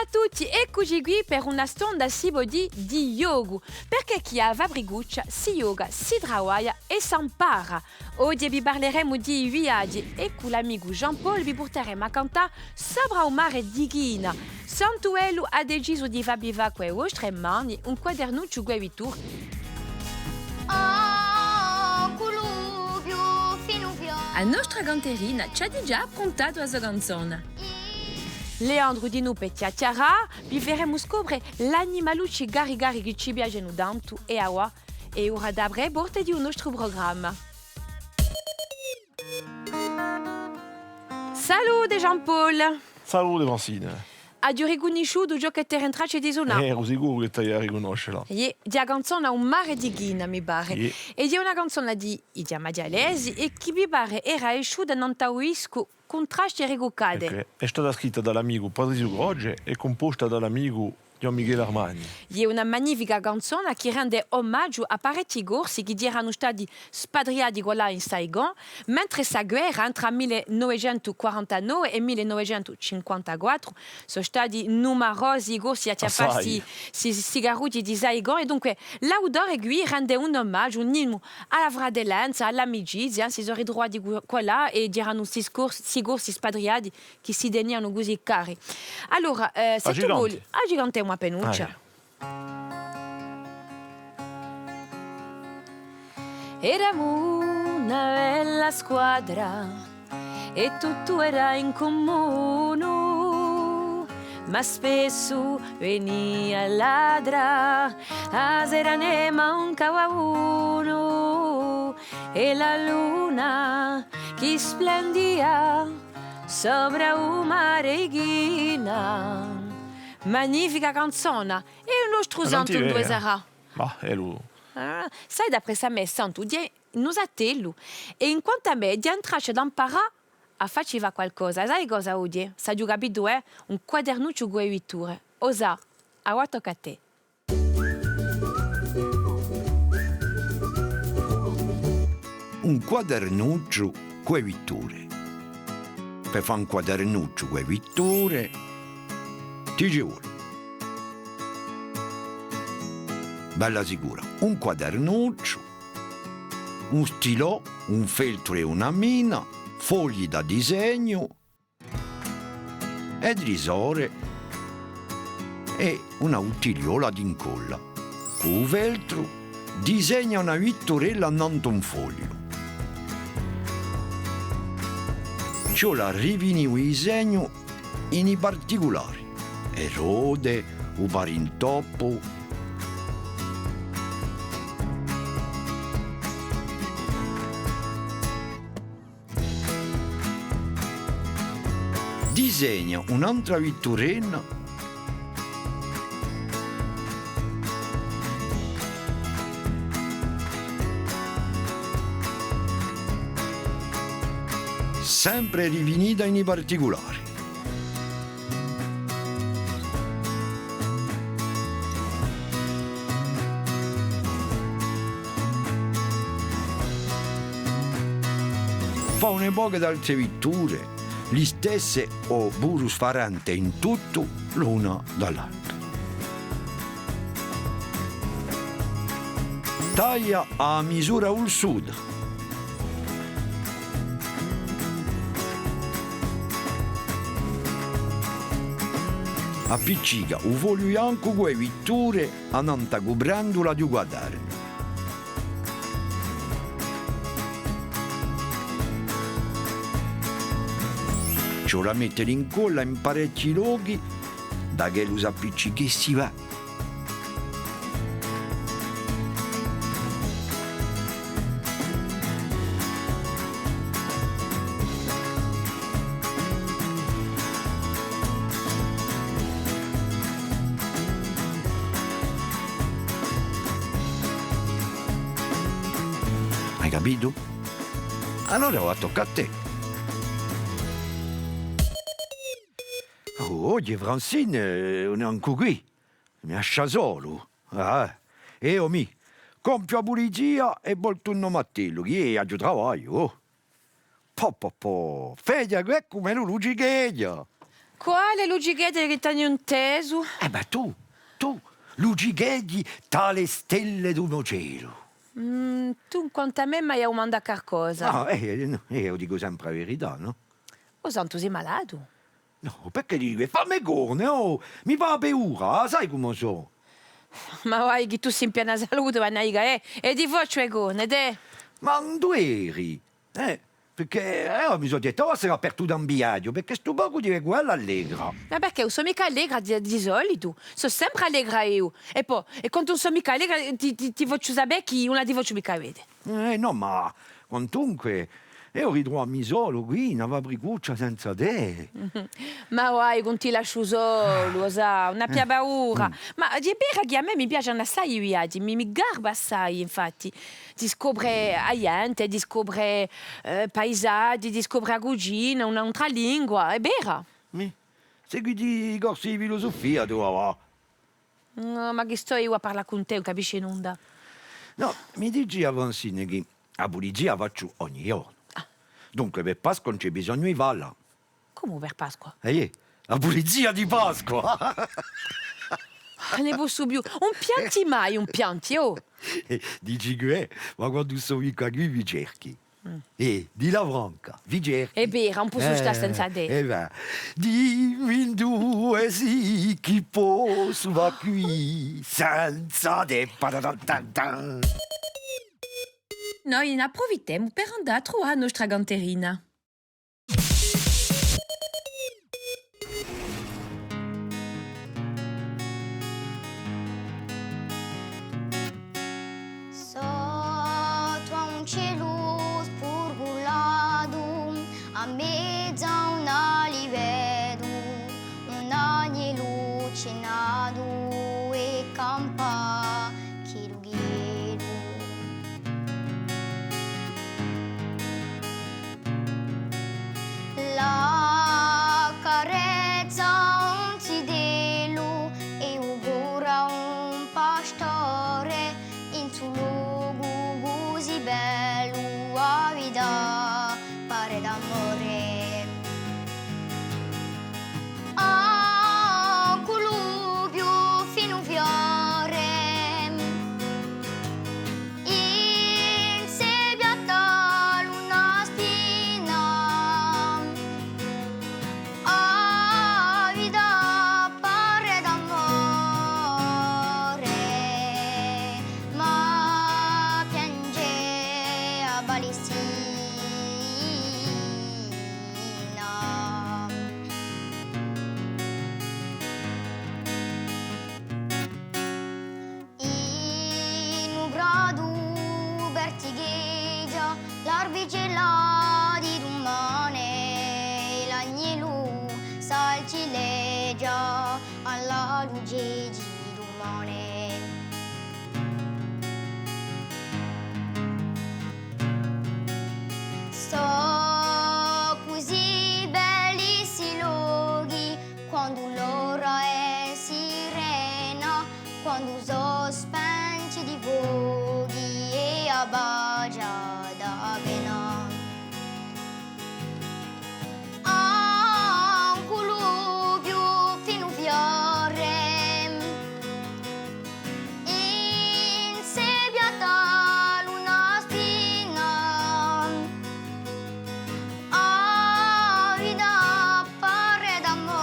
a tutti, eccoci qui per una stonda di yoga, perché chi ha Vabriguccia si yoga, si travailla e si impara. Oggi vi parleremo di viaggi e con l'amico Jean-Paul vi porteremo a cantare sopra un mare di Ghina. Santuello ha deciso di far vivere con le vostre mani un quadernuccio con i tour. La nostra canterina ci ha già approntato la sua canzone. Leandro di noi per chiacchierare, vi faremo scoprire l'animalucci gari che ci piacciono tanto e ora da porta di un nostro programma. Salute Jean-Paul! Salute Francine! Hai riconosciuto ciò che ti è entrato di suonare? Ero sicuro che ti riconoscerla. La canzone è un mare di Ghina, mi pare. Sì. Ed è una canzone di Idiamadialesi e che mi pare era esciuta da un tauisco contrasti regocade. Ecco, è stata scritta dall'amico Patrizio Croce e composta dall'amico Gian Michele Armani. È una magnifica canzone che rende omaggio a parecchi corsi che erano stati spatriati là in Saigon, mentre la guerra tra 1949 e 1954 sono stati numerosi corsi a farsi si garuti di Saigon e dunque l'autore qui rende un omaggio, un inno alla fratellanza, all'amicizia, si sono ritrovati là e erano si corsi spatriati che si tenevano così cari. Allora, se tu vuoi, agigante una penuccia. Eravamo una bella squadra e tutto era in comune, ma spesso veniva ladra, a sera ne mancava uno e la luna che splendia sopra un mare Ghina. Magnifica canzone e il nostro santo dove sarà? Ma è lui. Sai, d'après sa me santo, nous a tello. E in quanto a me, di entrare da imparare a faceva qualcosa. Sai cosa oggi? Sa giù capito, un quadernuccio con le letture. Osa, a tocca a te. Un quadernuccio con le letture. Per fare un quadernuccio con le letture ti ci vuole. Bella sicura, un quadernuccio, un stilò, un feltro e una mina, fogli da disegno, ed risore e una uttiliola d'incolla. Con un feltro disegna una vittorella annanto un foglio. Ciò la rivinivo il disegno in i particolari. Erode, un parintoppo. Disegna un'altra vittorina sempre rivinita in i particolari. Fa une poche d'altre vitture, le stesse o burus farante in tutto l'una dall'altra. Taglia a misura ul sud. Appiccica un foglio bianco con le vitture a nanta cubrandola di guardare. Ce la mettere in colla in parecchi luoghi da che lo appiccichi si va. Hai capito? Allora va a toccare a te. Oggi Francine non è ancora qui, mi lascia solo. E mi compio la pulizia e volto un mattello, che è a travaglio. Po, feglia, che è come lo lucicheglia. Quale lucighette che t'hanno inteso? Ma tu, lucighedi tale stelle d'uno cielo. Tu quanto a me mi hai mandato qualcosa. No, io dico sempre la verità, no? O santo sei malato? No, perché dico, fammi corne, oh, mi fa paura, sai come so? Ma vai che tu sei in piena salute, Vannaiga, e ti faccio le corne, te? Ma non tu eri? Perché mi sono detto, oh, sarà per tutto un viaggio, perché sto poco di quella allegra. Ma perché non sono mica allegra di solito? Sono sempre allegra io. E poi, e quando non sono mica allegra, ti faccio sapere che non ti faccio mica vedere. No, ma quantunque, io ritrovo solo qui, una fabricuccia senza te. Ma vai, non ti lascio solo, sa, non abbia paura. Ma di vera che a me mi piacciono assai i viaggi, mi garba assai, infatti. Di scoprire gente, di scoprire paesaggi, di scoprire cucina, un'altra lingua, è vera. Seguiti i corsi di filosofia, tu, va. No, ma che sto io a parlare con te, non capisci nulla. No, mi dici Avansine che la pulizia faccio ogni giorno. Dunque per Pasqua non c'è bisogno di farla. Come per Pasqua? La pulizia di Pasqua! Ne posso più. Un pianti mai, un pianti, oh. Dici che ma quando sono qui vi cerchi. Di la franca, vi cerchi. È vera, non posso stare senza te. Dimmi in due sì chi posso va qui senza te. Noi ne approfittiamo per andare a trovare la nostra ganterina. Sotto a un cielo spurgulato, a mezzo a una li vedo, un agnello cenato e campa che lo chiedo. La carezza un zidelo e ugora un pastore in suo luogo così bello a vita pare d'amore. A quello più fino fiore insediata una spina a vita pare d'amore, ma piange a Palestina. In un grado vertigheggia l'arbicella di rumane, l'agnello salcileggia alla luce di rumane. Sto così belli si luoghi quando l'ora è sirena, quando so spenti di voghi e abbagia da pena. A un culo più fino fiore insediata l'una spina a vita pare d'amore,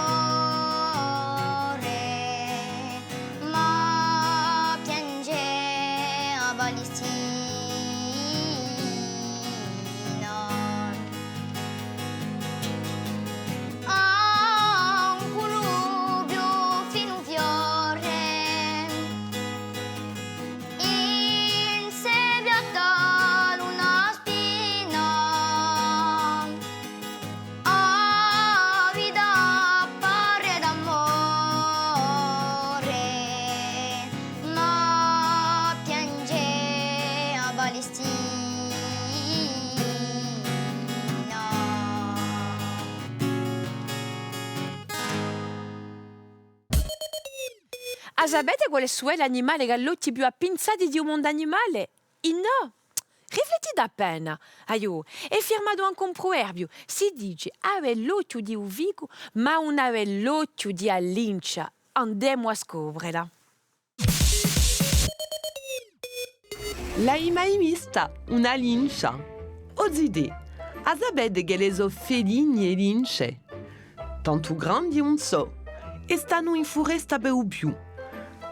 ma piange a Palestina. A un colubio fino fiore insediata l'una spina a vita pare d'amore, ma piange a Palestina. A sapete qual è l'animale gallotti più appinzati di un mondo animale? Il no! riflettite appena. Aiù, è firmato anche un proverbio. Si dice, ave l'occhio di uvico, ma non ave l'occhio di allincia. Andiamo a scoprirla. L'hai mai vista una lincia? Ozide, a sapete che le so felini e lince? Tanto grandi non so, e stanno in foresta per più.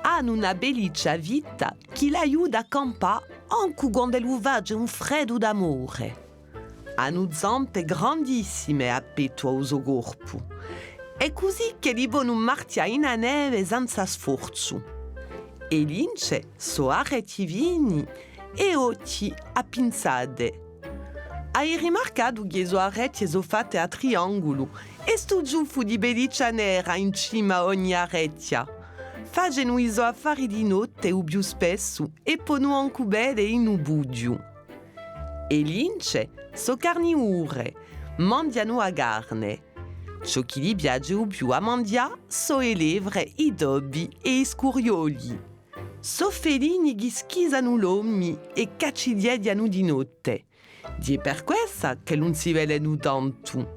Hanno una bellissima vita che l'aiuta a campare anche quando l'uvaggio è un freddo d'amore. Hanno zampe grandissime a petto al suo corpo. È così che li vanno marciare in neve senza sforzo. E lince so arretivini e occhi a pinzade. Hai rimarcato che so areti sono fatte a triangolo e sto giuffo di belliccia nera in cima a ogni aretia. Facciano i suoi affari di notte o più spesso e pongono anche bene in un buio. E lince so carnivore, mangiano a carne. Ciò che gli piace più a mangiare so le levre, i dobbi e i scurioli. So felini che schisano l'uomo e caccidiano di notte. Di per questo che non si vedono tanto.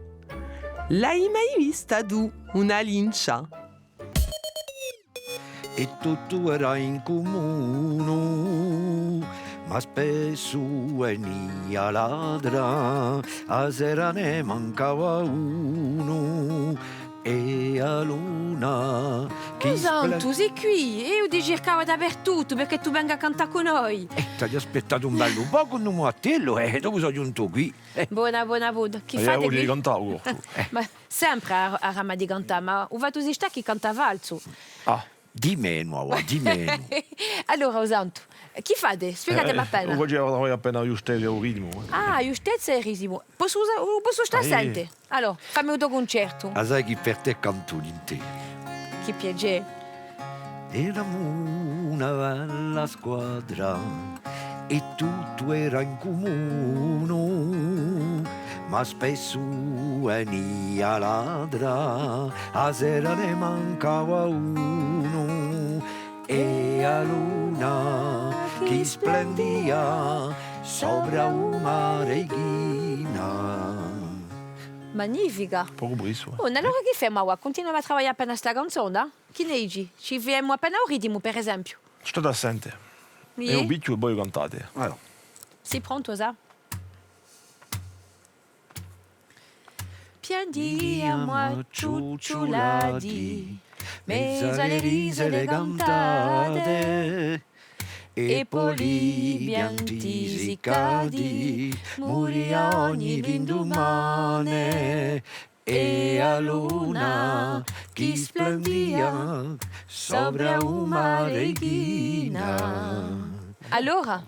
L'hai mai vista tu, una lincia? E tutto era in comune, ma spesso venia ladra, a sera ne mancava uno, e a luna che Santo, sei qui e io ti cercavo dappertutto perché tu venga a cantare con noi. ti hai aspettato un bello po' con un martello e dopo sono giunto qui. Buona, chi Hai fate voglia di qui? cantare? Ma sempre a Rama di cantare, ma un fatto si sta chi canta valso. Ah, Di meno, di meno. Allora, Santo, chi fate? Spiegatemi appena. Oggi avevo appena giusto il ritmo. Ah, giustezza e risimo. Posso stare assente? Allora, fammi un tuo concerto. Ma sai che per te canto l'intero. Che piacere. Eravamo una bella squadra e tutto era in comune, ma spesso venia ladra, a sera ne mancava uno, e a luna che splendia sopra una reghina. Magnifica. Poco briso. Oh, allora che fai, Maua? Continuiamo a lavorare appena sta canzone? Che ne dici? Ci vediamo appena un ritmo, per esempio. State assente. E un bicchio e poi cantate. Allora. Sei pronto, sa? Piandiamo a ciucciolati, mezzo alle risa e le cantate, e poli antisicati, muri a ogni l'indomane, e a luna che splendia sopra una reghina. Allora,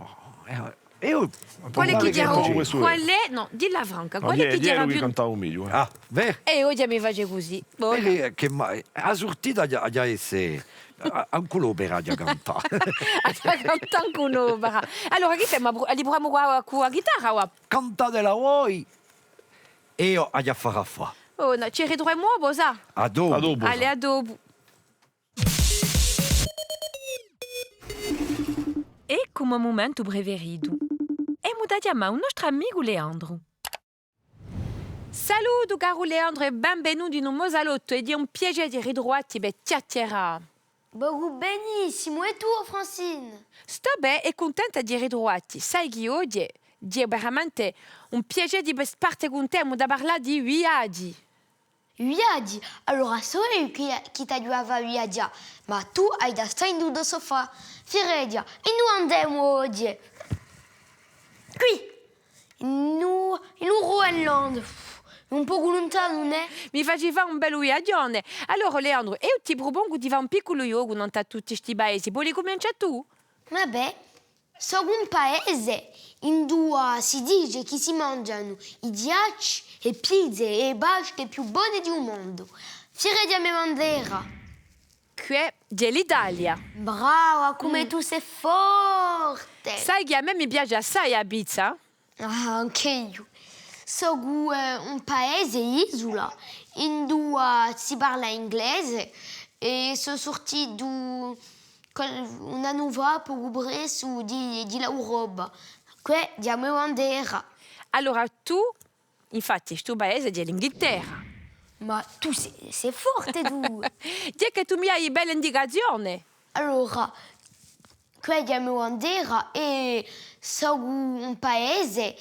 Io quale chi dirà faccio questo io. qual è? No, dilla Franca, Ma quale chi dirà ieri lui più? cantava meglio. Ah, beh, E oggi mi face così. Buona. che mai a sortita già essere anche l'opera già cantata. Cantando con un'opera. Allora, che fai? Ma li proviamo con la chitarra? O? Cantatela voi e io a già farà fa. Oh, no, ci ritroviamo dopo, sa? A dopo. A dopo. Allez, a dopo. E come momento preferito, abbiamo da chiamare un nostro amico Leandro. Saluto caro Leandro e benvenuto in un mosalotto ed è un piacere di ritrovarti per chiacchierare. Benissimo, e tu, Francine? Sto bene e contenta di ritrovarti. Sai che oggi è veramente un piacere di parte con te, da parlare di viaggi. Viaggi? Allora so io che ti aiutava a viaggiare, ma tu hai da stare in due sofà. Firedia, e noi andiamo oggi? Qui, in Groenland. Un po' lontano, non è? Mi faceva un bel viaggione. Allora, Leandro, io ti propongo di fare un piccolo yoga non a tutti questi paesi. Vuoi cominciare tu? Vabbè, sono un paese in due si dice che si mangiano i ghiacci, le pizze e i basche più buoni del mondo. Firedia mia bandera. Qui è dell'Italia. Brava, come tu sei forte! Sai che a me mi piace assai la pizza? Ah, anche io. Sono un paese isola, in due si parla inglese e sono sortito un anno fa per coprire su di l'Europa. Que diamo bandera. Allora tu, infatti, sto paese è l'Inghilterra. Ma tu sei forte tu. Dì che tu mi hai belle indicazioni. Allora, que diamo bandera e sono un paese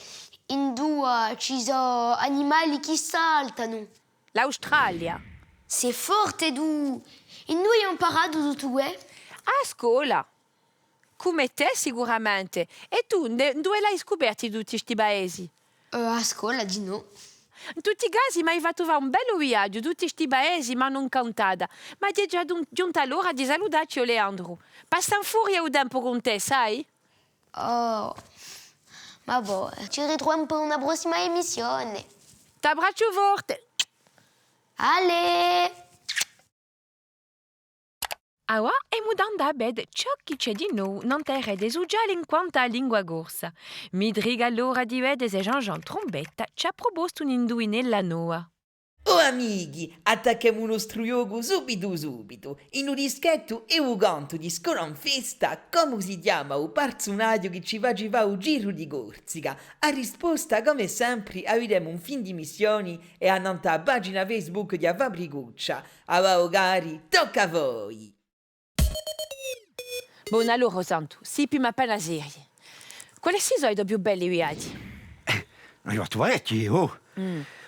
in due ci sono animali che saltano. L'Australia. Sei forte tu. E noi abbiamo imparato tutto questo? A scuola. Come te sicuramente. E tu, dove l'hai scoperti tutti questi paesi? A scuola di no. In tutti i casi mi hai fatto fare un bello viaggio, tutti questi paesi mi hanno incantata. Ma ti è già giunta l'ora di salutarci, Leandro. Passa in furia il tempo con te, sai? Oh, ma boh, ci ritroviamo per una prossima emissione. T'abbraccio forte. Ale! Awa e mudando a bed ciò che c'è di nou non terre desuggiali in quanto a lingua gorsa. Mi driga l'ora di vedere se Jean Trombetta ci ha proposto un'indovinella nuova. Oh amighi, attacchiamo uno struiogo subito, in un dischetto e un canto di scoronfesta, come si chiama un personaggio che ci faceva un giro di Corsica. A risposta, come sempre, avremo un fin di missioni e annanto alla pagina Facebook di Fabricuccia. Avao cari, tocca a voi! Buon allora, Santo, si più appena serie. Quali sono i più belli viaggi? Ne ho fatto parecchi, oh.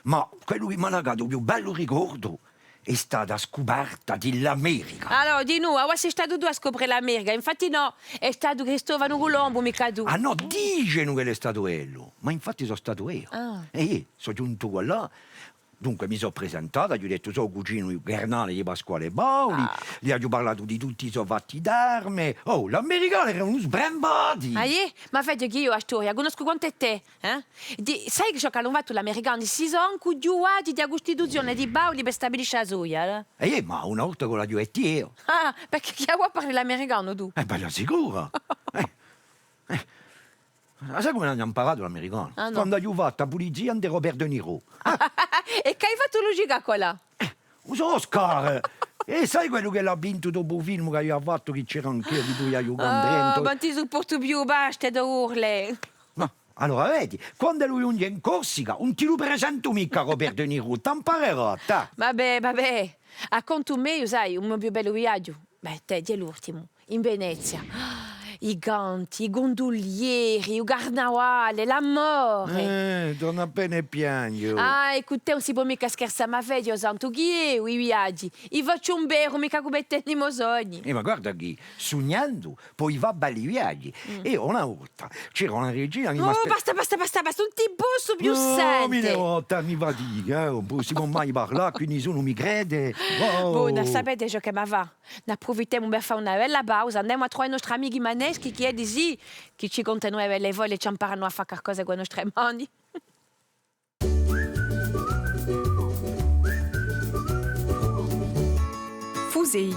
Ma quello che mi ha legato più bello ricordo è stata la scoperta dell'America. Allora, di nuovo, sei stato tu a scoprire l'America. Infatti no, è stato Cristofano Colombo, mica tu. Ah no, dicono che è stato quello, ma infatti sono stato io. E io sono giunto qua là. Dunque mi sono presentato, gli ho detto sono cugino carnale di Pasquale Bauli, gli ho parlato di tutti i suoi fatti d'arme. Oh, l'americano era uno sbrambati. Ah, ma vedi che io a storia conosco quanto è te, eh? Sai che ciò che hanno fatto l'americano? Si sono ancudiuati di Costituzione di Bauli per stabilire la soia, eh? Ma una volta con la diretti io. Ah, perché chi vuoi parlare l'americano tu? Bella sicura. Sai come hanno imparato l'americano? Ah, no. Quando ho fatto la polizia di Robert De Niro. E che hai fatto logica qua là? Uso Oscar. E sai quello che l'ha vinto dopo il film che io ho fatto che c'era anche di tu io con Oh, dentro? ma ti sopporto più, basta da urle. No, allora vedi, quando lui è in Corsica, non ti lo presento mica Robert De Niro, t'imparerò, ta. Vabbè. A conto mio, sai, un mio più bello viaggio? Beh, te, è l'ultimo, in Venezia. I ganti, i gondolieri, il carnavale, l'amore. Torna bene e piango. Ah, e con te non si può mica scherzare, ma vedi, io santo, chi è i viaggi? I faccio un vero, mica come te nei miei sogni. Ma guarda che, sognando, poi va a belli viaggi. E una volta c'era una regina che mi Oh, basta, non ti posso più No, mille sentire. volte mi fatica, non possiamo mai parlare, quindi nessuno mi crede. Oh. Buona, sapete ciò che mi va? Ne approfittiamo per fare una bella pausa, andiamo a trovare i nostri amici maneschi che è di sì, che ci contano le voglie e ci imparano a fare qualcosa con i nostri mani. Fusei.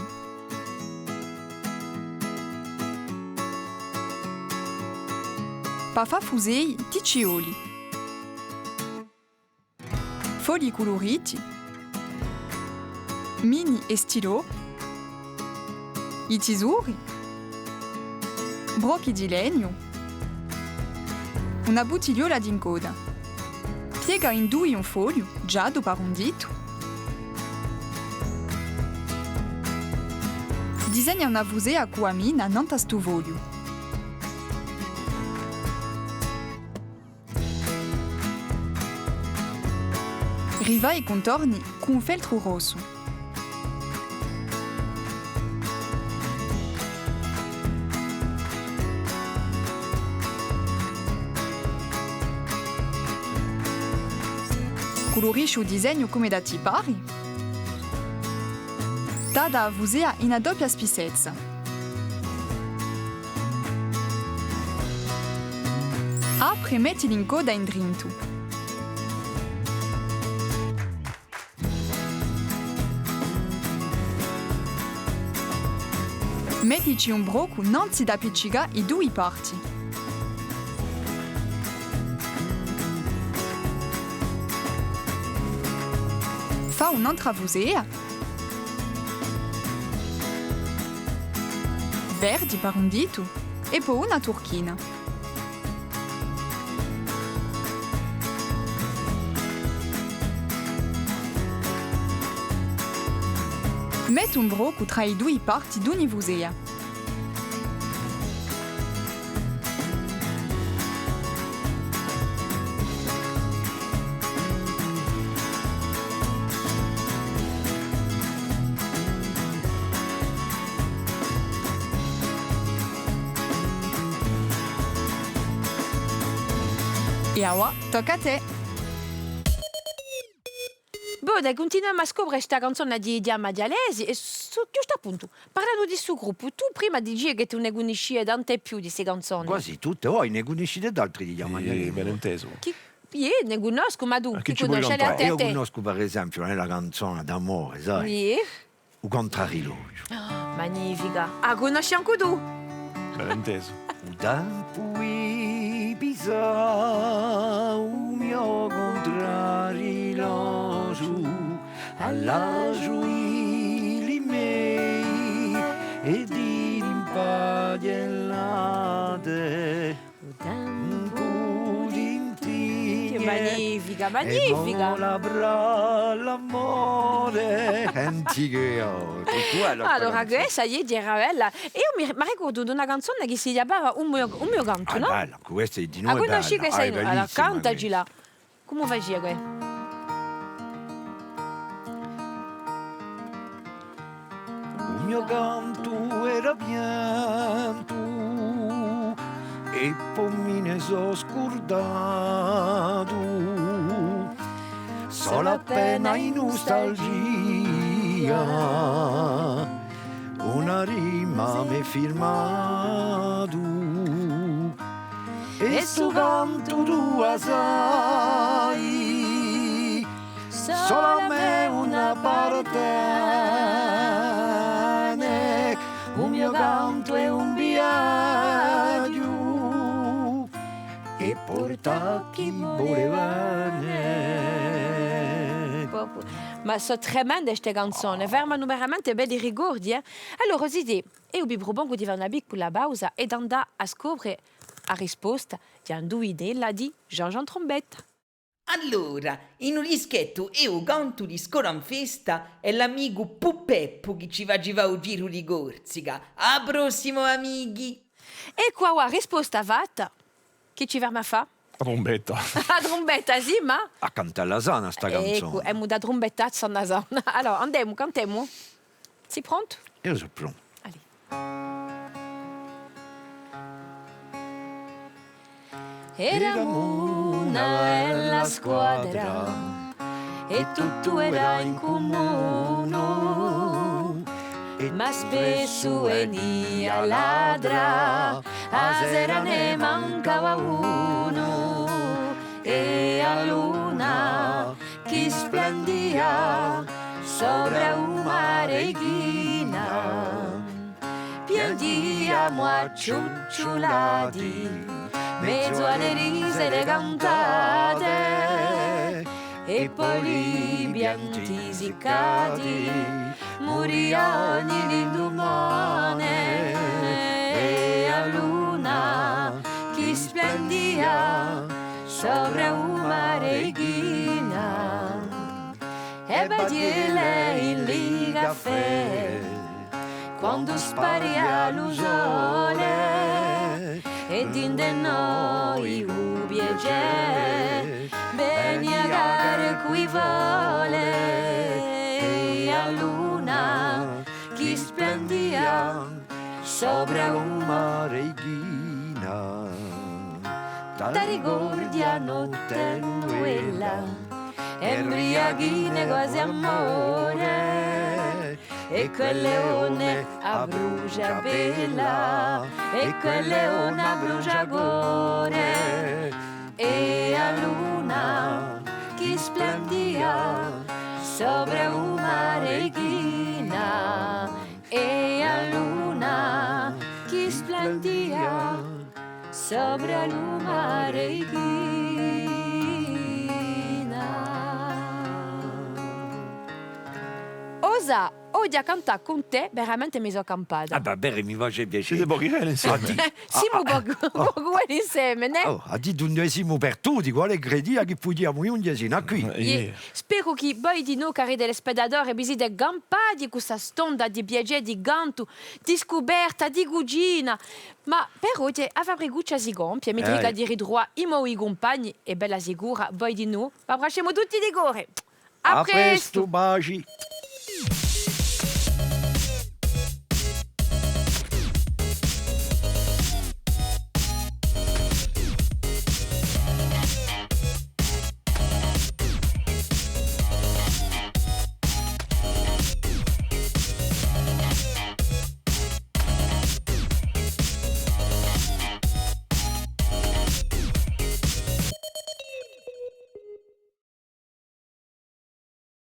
Pa fa fusei ticcioli. Fogli coloriti. Mini e stilo. I tesori. Brocchi di legno. Una bottigliola d'incoda. Piega in due un foglio, già dopo arrondito. Disegna una fusea con mina non a sto voglio. Riva i contorni con un feltro rosso. Colorisce il disegno come da ti pari. Tada a fusea in a doppia spissezza. Apri e metti l'incoda in drinto. Mettici un brocco non si da piccica i due parti. Fa un'altra fusea. Verdi per un dito e poi una turchina. met un broco tra i due parti d'ogni vusea. E ora tocca a te. Dai, continuiamo a scoprire questa canzone di Madialesi e giusto appunto, parlando di suo gruppo, tu prima dici che tu ne conosci tante più di queste canzoni. Quasi tutte, voi ne conoscete d'altri di Diamaglia. Ben inteso. Io ne conosco, ma tu Chi chi ci vuoi conosce le contare? Io te? conosco per esempio nella canzone d'amore, sai? Sì. O contrarilogio. Magnifica. Ah, conosci anche tu? Ben inteso. O tempo pisa o mio contrarilogio alla giuili mei e di rimpagliate un po' di intigne. Magnifica, E magnifica. l'amore antico. Allora, questa è di Ravella. E io mi ricordo di una canzone che si chiamava Un mio canto, no? Bella, questa è di Ah, noi conosci bella. questa? È Allora, bellissima cantaci questa. là. Come fai a quella? Il mio canto era pianto e poi me ne so scordato solo appena in nostalgia una rima mi firmato e sto canto tu la sai solo a me una parte un mio canto è un viaggio e porta chi voleva Ma sono tremende queste canzoni, fermano veramente belli ricordi. Allora, Zidì, io vi propongo di fare una piccola pausa e di andare a scoprire la risposta di Anduidella di Jean-Jean Trombetta. Allora, in un dischetto io canto di scuola in festa e l'amico Puppeppo che ci faceva un giro di Corsica. A prossimo, amici! E qua la risposta fatta, che ci ferma a fare? La trombetta. La trombetta, sì, ma... a cantare la sana sta Ecco, canzone. è da trombettazza a zona. Allora, andiamo, cantiamo. Sei pronto? Io sono pronto. Allez. Eravamo una bella squadra e tutto era in comune, ma spesso venia ladra, a sera ne mancava uno e a luna che splendia sopra una reghina. Piangiamo acciucciolati mezzo alle risate cantate e poi li pianti siccati morì ogni l'indomane e a luna che splendia sopra una reghina e badiele in lì caffè quando sparia l'usole e dinde noi ubiege beni a gare qui vole e a luna che splendia sopra una reghina da ricordi a notte quella embriaghine quasi amore e quel leone a bruciapella e quel leone a bruciacore e a luna che splendia sopra una reghina e a luna che splendia sopra una reghina. oggi a cantare con te veramente mi sono campata. Ah, beh, bene, mi face Siete piacere. pochini insieme. Siamo borgueli insieme, ne? Oh, a dire un decimo per tutti, quale credi che pudiamo un decimo qui? Spero che voi di noi, cari telespettatori, vi siete gampati di questa stonda di piacere, di ganto, di scoperta, di cugina. Ma per oggi avrei guccia si gompie, mi dica di ridroit i miei compagni e bella sicura, voi di noi, vi abbracciamo tutti di cuore. A presto, baci.